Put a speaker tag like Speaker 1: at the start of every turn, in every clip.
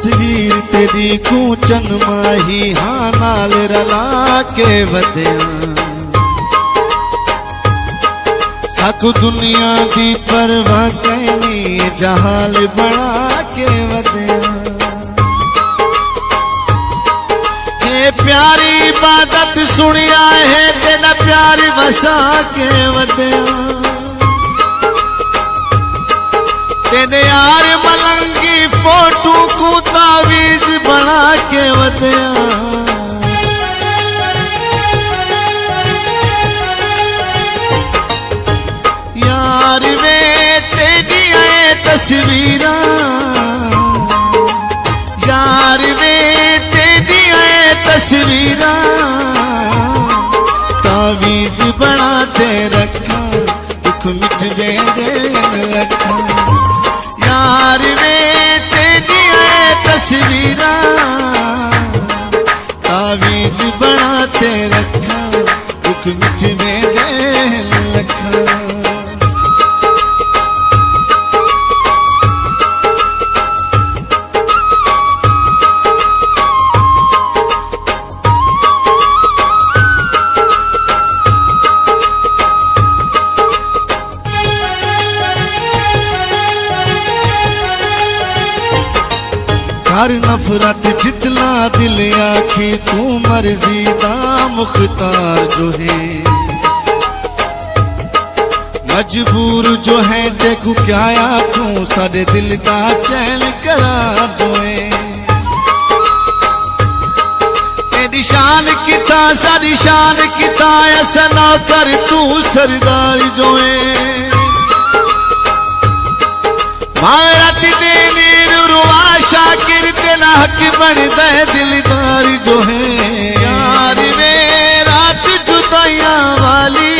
Speaker 1: तस्वीर तेरी कूचन माही हाँ नाल रला के वधिया साकू दुनिया दी परवाह कहनी जहाल बना के वधिया हे प्यारी इबादत सुनिया है तेना प्यार वसा के वधिया तेने यार मलंगी फोटू को तावीज बना के वधिया यार वे तेरिया तस्वीरां यार वे तेरिया तस्वीरां तावीज बना ते रखा दुख मिट गए लखा यार वे तेरिया तस्वीरां तावीज बनाते रखा दुख मिट गए लखा हर नफरत जितला दिल आखी तू मर्जी दा मुख्तार जो है मजबूर जो है देखू क्या आखूं सारे दिल का चैन करार जो है तेरी शान किता सारी शान किता ऐसा ना कर तू सरदार जो है मावराती देनी रुआ शाकिर तेना हक बन दे दिलदार जो है यार वे रात जुदाइयां वाली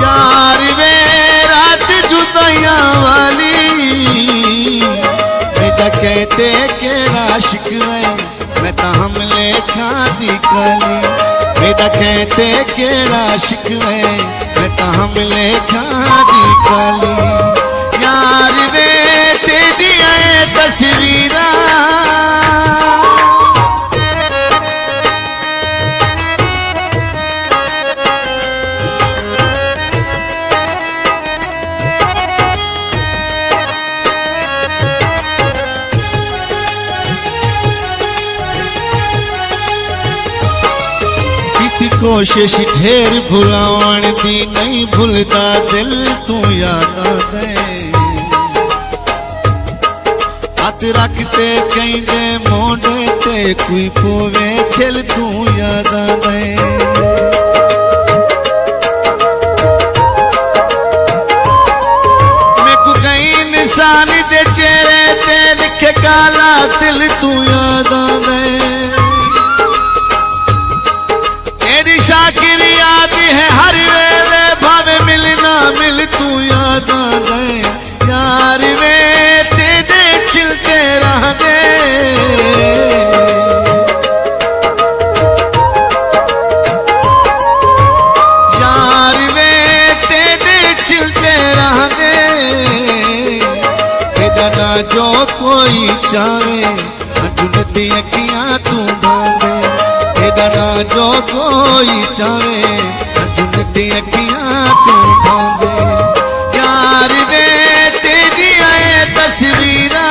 Speaker 1: यार वे रात जुदाइयां वाली बेटा कहते केड़ा शिकवे मैं तो हमले खादी कली बेटा कहते केड़ा शिकवे मैं तो हमले खादी कली यार वे तेरिया तस्वीरां कोशिश ढेर भुलावन दी नहीं भूलता दिल तू याद दे हाथ रखते कहीं दे मोड़े ते कोई पोवे खिल तू याद दे मैं को कहीं निशान दे चेहरे ते लिखे काला दिल तू याद दे शाकिर याद है हर वेले भावे मिलना मिल तू याद दे यार वे तेरे चिलते रह दे यार वे तेरे चिलते रह दे तेरा ना जो कोई चाहे जुनती अखियां तू बांधे ना जो कोई चाहे जुनती अखियां तू भांगे यार वे तेरिया तस्वीरां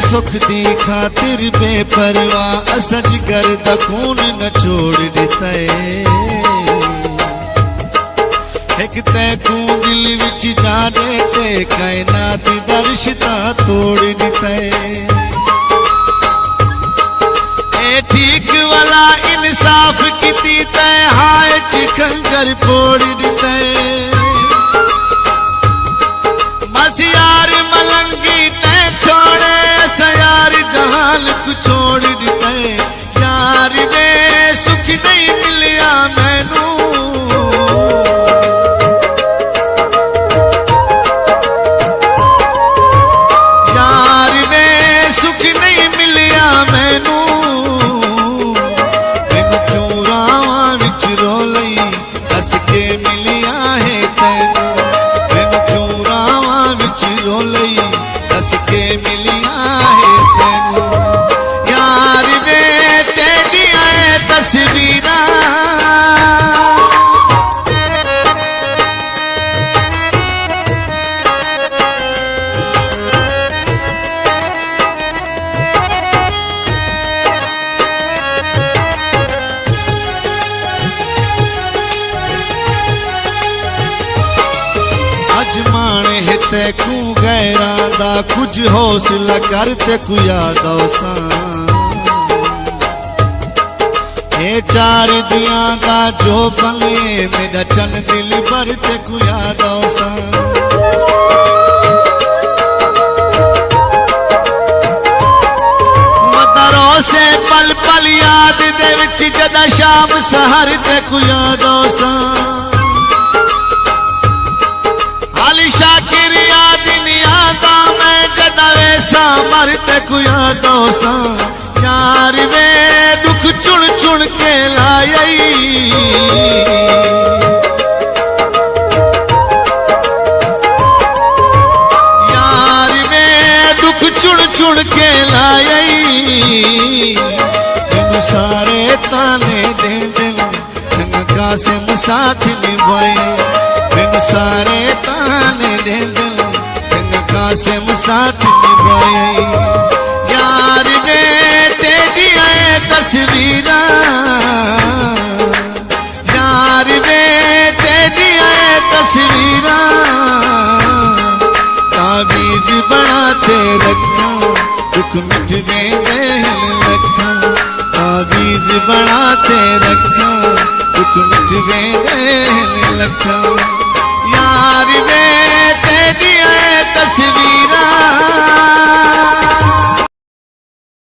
Speaker 1: सुख दी खातिर बेपरवाह असज कर खून न छोड़ दिता एक तैकू दिल विच जाने ते कायनात दर्शता तोड़ दिता ए ठीक वाला इंसाफ की तय हाय खंजर फोड़ दिता बस यार मलंगी तय छोड़े सयार जहान को छोड़ दिता तैकू गैरां दा कुछ हौसला कर तैकू याद औसां ये चार दियां दा जो बने मेरा चन दिल भर तैकू याद औसां मदरों से पल पल याद दे विच जदा शाम सहर तैकू याद औसां अली शाकिर याद नहीं आता मैं जदा वैसा मर तैकू याद औसां यार वे दुख चुन चुन के लायई यार वे दुख चुन चुन के लायई तेनू सारे ताने दे दिल चंगा कासिम साथ निभाए तेनू सारे ताने दे दिल चंगा कासिम साथ निभाए यार वे तेरिया तस्वीरां यार वे तेरिया तस्वीरां ताबीज बनाते रखा दुख मिटने दे लखा ताबीज बनाते रखा दुख मिटने दे लखा यार वे तेरिया तस्वीर